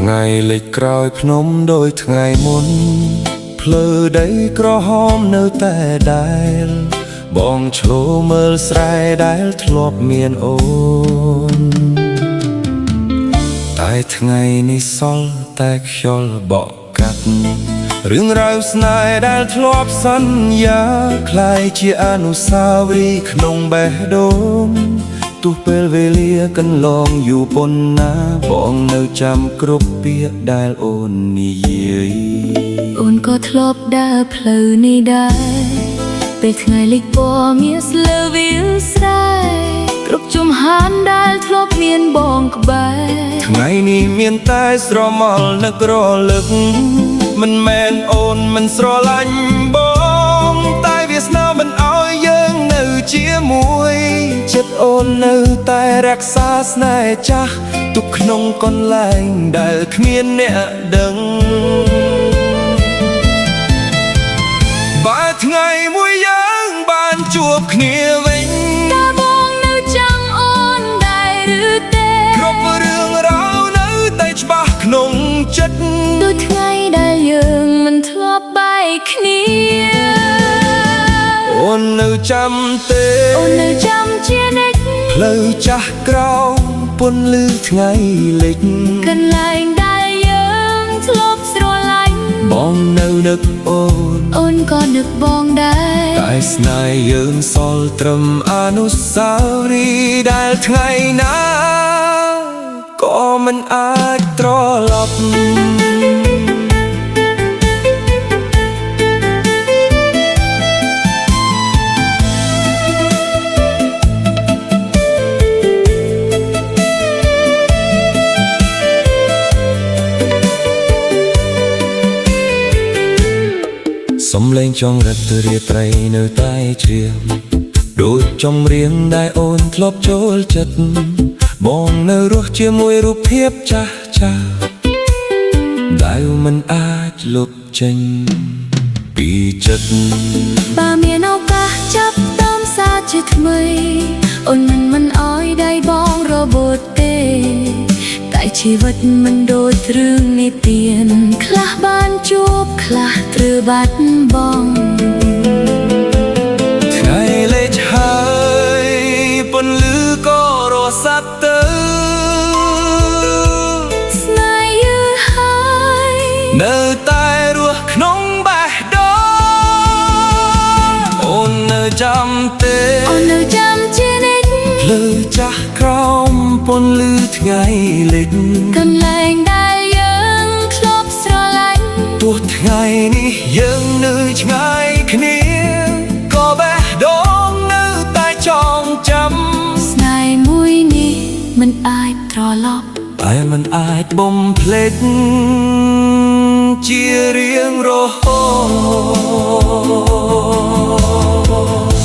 ថ្ងៃលិចក្រោយភ្នំដោយថ្ងៃមុនភ្លឺដីក្រហមនៅតែដែលបងឆ្លូមើលស្រែដែលធ្លាប់មានអូនតែថ្ងៃនេះសល់តែខ្យល់បក់កាត់រឿងរ៉ាវស្នេហ៍ដែលធ្លាប់សន្យាคล้ายជាអនុស្សាវរីយ៍ក្នុងបេះដូងទោះពេលវេលាកន្លងយូរប៉ុណ្ណាបងនៅចាំគ្រប់ពាក្យដែលអូននិយាយអូនក៏ធ្លាប់ដើរផ្លូវនេះដែរពេលថ្ងៃលិចពណ៌មាសស្លើវាលស្រែគ្រប់ជំហានដែលធ្លាប់មានបងក្បែរថ្ងៃនេះមានតែស្រមល់នឹករលឹកមិនមែនអូនមិនស្រឡាញ់បងតែវាស្នាមិនឲ្យយើងនៅជាមួយចិត្តអូននៅតែរក្សាស្នេហ៍ចាស់ទុកក្នុងកន្លែងដែលគ្មានអ្នកដឹងបើថ្ងៃមួយយើងបានជួបគ្នាវិញតើបងនៅចាំអូនដែរឬទេគ្រប់រឿងរ៉ាវនៅតែច្បាស់ក្នុងចិត្តដូចថ្ងៃដែលយើងមិនធ្លាប់បែកគ្នាអូននៅចាំទេអូននៅចាំជានិច្ចផ្លូវចាស់ក្រោមពន្លឺថ្ងៃលិចកន្លែងដែលយើងធ្លាប់ស្រឡាញ់បងនៅនឹកអូនអូនក៏នឹកបងដែរតែស្នេហ៍យើងសល់ត្រឹមអនុស្សាវរីយ៍ដែលថ្ងៃណាក៏មិនអាចត្រឡប់សំឡេងចង្រិតរាត្រីនៅតែជ្រាបដូចចម្រៀងដែលអូនធ្លាប់ចូលចិត្តបងនៅរស់ជាមួយរូបភាពចាស់ចាស់ដែលមិនអាចលុបចេញពីចិត្តបើមានឱកាសចាប់តាមសារជាថ្មីអូនមិនអោយដៃបងរបូតទេតែជីវិតមិនដូចរឿងនិទានខ្លះបានជួបខ្លះត្រូវបាត់បង់ថ្ងៃលេចហើយពន្លឺក៏រសាត់ទៅស្នេហ៍យឺតហើយនៅតែរស់ក្នុងបេះដូងអូននៅចាំទេអូននៅចាំជានិច្ចភ្លឺចាស់ក្រោមពន្លឺថ្ងៃលិចកន្លែងដែលយើងធ្លាប់ស្រឡាញ់ទោះថ្ងៃនេះយើងនៅឆ្ងាយគ្នាក៏បេះដូងនៅតែចងចាំស្នេហ៍មួយនេះមិនអាចត្រឡប់តែមិនអាចបំភ្លេចជារៀងរហូត